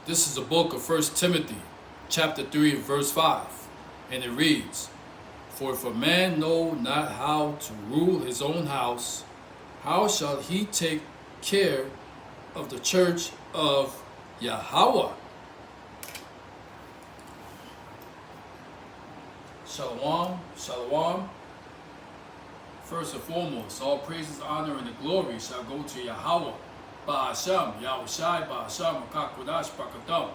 This is the book of 1 Timothy, chapter 3, verse 5, and it reads, For if a man know not how to rule his own house, how shall he take care of the church of Yahweh? Shalom, shalom. First and foremost, all praises, honor, and the glory shall go to Yahweh, Ba'asham, Yahushai, Ba'asham, Kakodash, Bakatam.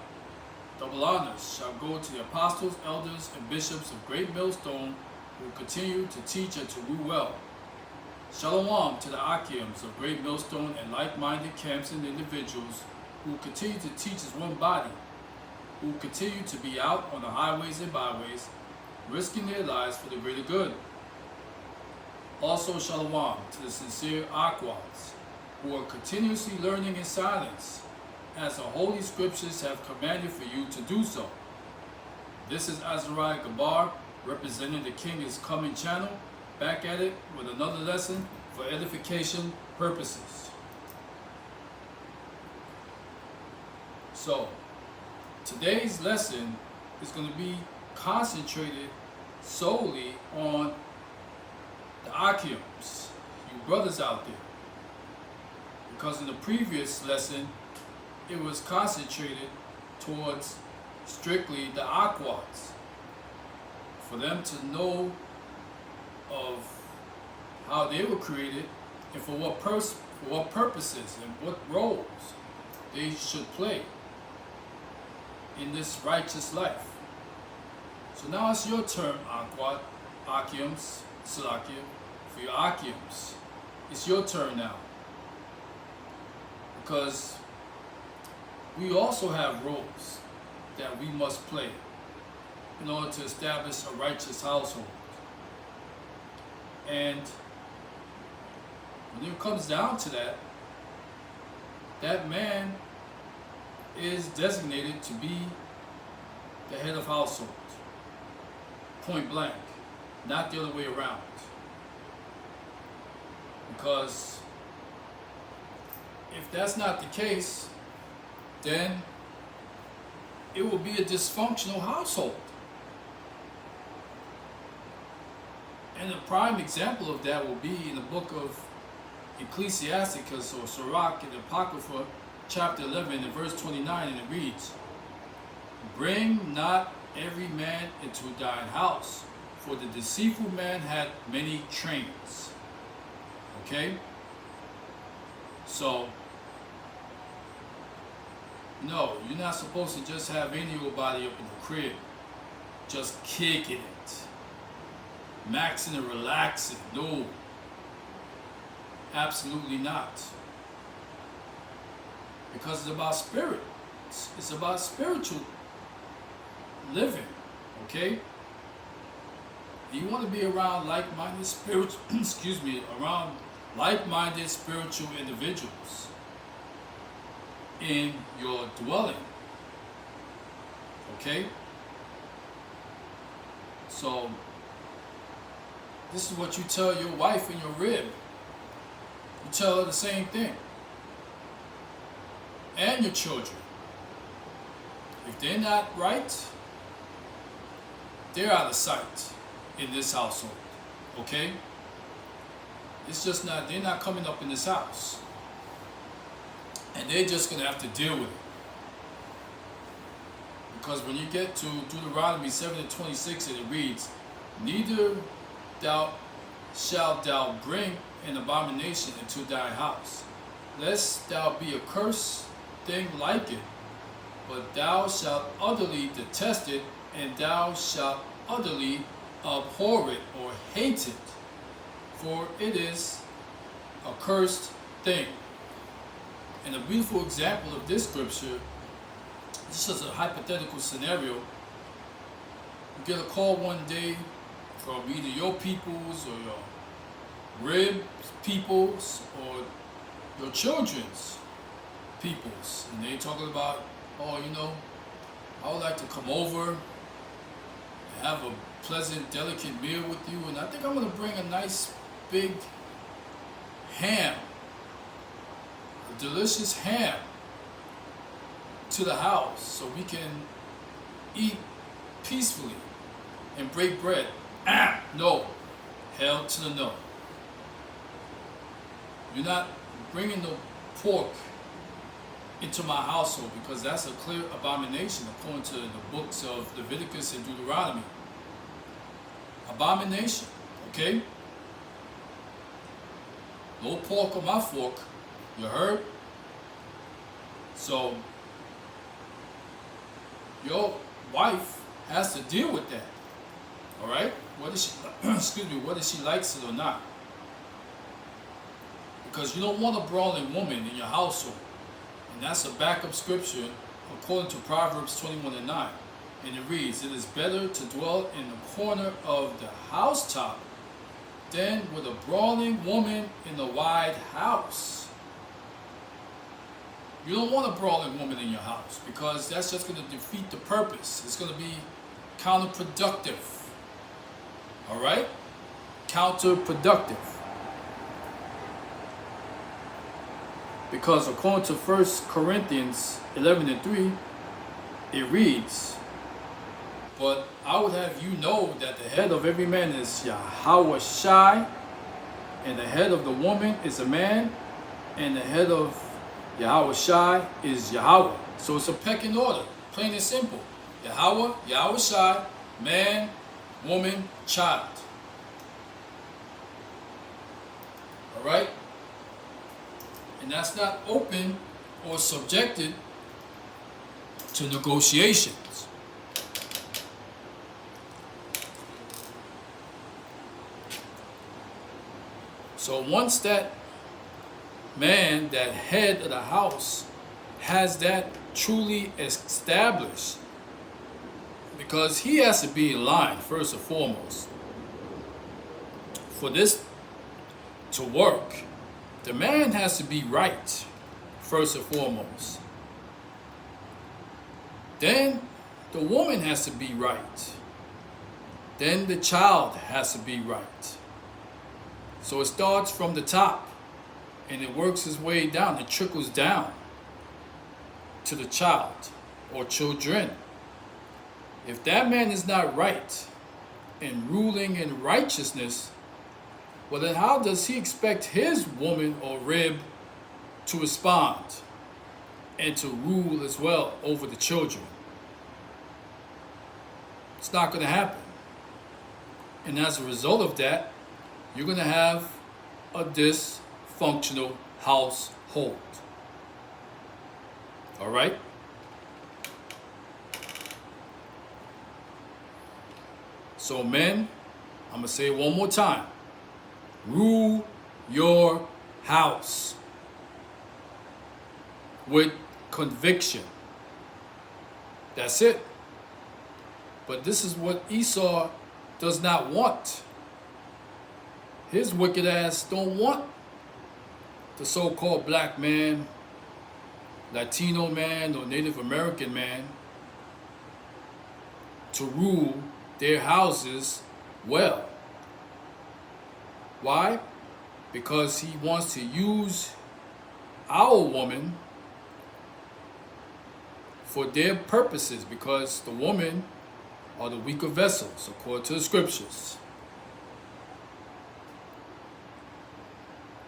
Double honors shall go to the apostles, elders, and bishops of Great Millstone, who continue to teach and to rule well. Shalom to the Achims of Great Millstone and like-minded camps and individuals who continue to teach as one body, who continue to be out on the highways and byways, risking their lives for the greater good. Also shalom to the sincere Aquads, who are continuously learning in silence, as the Holy Scriptures have commanded for you to do so. This is Azariah Gabar, representing the King is Coming channel, back at it with another lesson for edification purposes. So, today's lesson is going to be concentrated solely on the Achims, you brothers out there. Because in the previous lesson, it was concentrated towards strictly the Aquads, for them to know of how they were created and for what purposes and what roles they should play in this righteous life. So now it's your turn, Aquad, Achims, Salakia, for your Achims. It's your turn now. Because we also have roles that we must play in order to establish a righteous household. And when it comes down to that, that man is designated to be the head of household. Point blank. Not the other way around. Because if that's not the case, then it will be a dysfunctional household. And a prime example of that will be in the book of Ecclesiasticus or Sirach in the Apocrypha, chapter 11 and verse 29, and it reads, Bring not every man into thine house, for the deceitful man had many trains. Okay? So, no, you're not supposed to just have any old body up in the crib, just kicking it, maxing and relaxing. No, absolutely not. Because it's about spirit. It's about spiritual living, okay? You want to be around like-minded spiritual, around like-minded spiritual individuals in your dwelling, okay? So, this is what you tell your wife in your rib. You tell her the same thing. And your children. If they're not right, they're out of sight in this household, okay? It's just not, they're not coming up in this house. And they're just going to have to deal with it. Because when you get to Deuteronomy 7:26, and it reads, Neither shalt thou bring an abomination into thy house, lest thou be a cursed thing like it, but thou shalt utterly detest it, and thou shalt utterly abhor it or hate it, for it is a cursed thing. And a beautiful example of this scripture, this is a hypothetical scenario. You get a call one day from either your peoples or your rib peoples or your children's peoples, and they talking about, oh, I would like to come over and have a pleasant, delicate meal with you, and I think I'm going to bring a nice big ham, a delicious ham to the house so we can eat peacefully and break bread. No. Hell to the no. You're not bringing no pork into my household, because that's a clear abomination according to the books of Leviticus and Deuteronomy. Abomination, okay? No pork on my fork, you heard? So, your wife has to deal with that, all right? Whether she, excuse me, whether she likes it or not. Because you don't want a brawling woman in your household. And that's a backup scripture according to Proverbs 21:9. And it reads, "It is better to dwell in the corner of the housetop than with a brawling woman in the wide house." You don't want a brawling woman in your house, because that's just going to defeat the purpose. It's going to be counterproductive. All right? Counterproductive. Because according to 1 Corinthians 11:3, it reads, "But I would have you know that the head of every man is Yahweh Shai, and the head of the woman is a man, and the head of Yahweh Shai is Yahweh." So it's a pecking order, plain and simple. Yahweh, Yahweh Shai, man, woman, child. All right? And that's not open or subjected to negotiations. So once that man, that head of the house, has that truly established, because he has to be in line first and foremost. For this to work, the man has to be right first and foremost. Then the woman has to be right. Then the child has to be right. So it starts from the top and it works its way down. It trickles down to the child or children. If that man is not right and ruling in righteousness, well, then how does he expect his woman or rib to respond and to rule as well over the children? It's not going to happen. And as a result of that, you're going to have a dysfunctional household. All right? So men, I'm going to say it one more time. Rule your house with conviction. That's it. But this is what Esau does not want. His wicked ass don't want the so-called black man, Latino man, or Native American man to rule their houses well. Why? Because he wants to use our woman for their purposes, because the women are the weaker vessels according to the scriptures.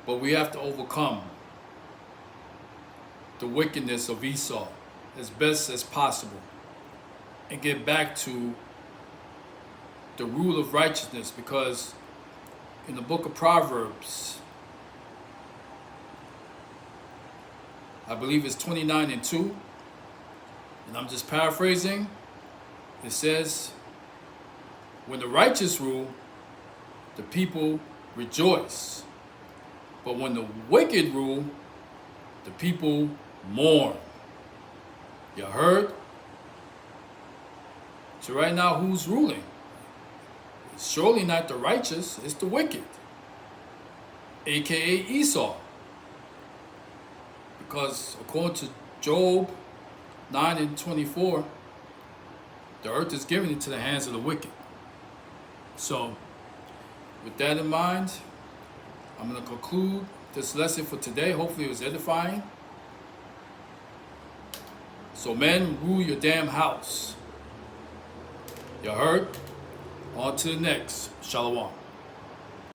But we have to overcome the wickedness of Esau as best as possible and get back to the rule of righteousness, because in the book of Proverbs, I believe it's 29:2, and I'm just paraphrasing, it says, "When the righteous rule, the people rejoice. But when the wicked rule, the people mourn." You heard? So right now, who's ruling? It's surely not the righteous, it's the wicked, aka Esau. Because according to Job 9:24, the earth is given into the hands of the wicked. So, with that in mind, I'm going to conclude this lesson for today. Hopefully it was edifying. So men, rule your damn house. You heard? On to the next. Shalom.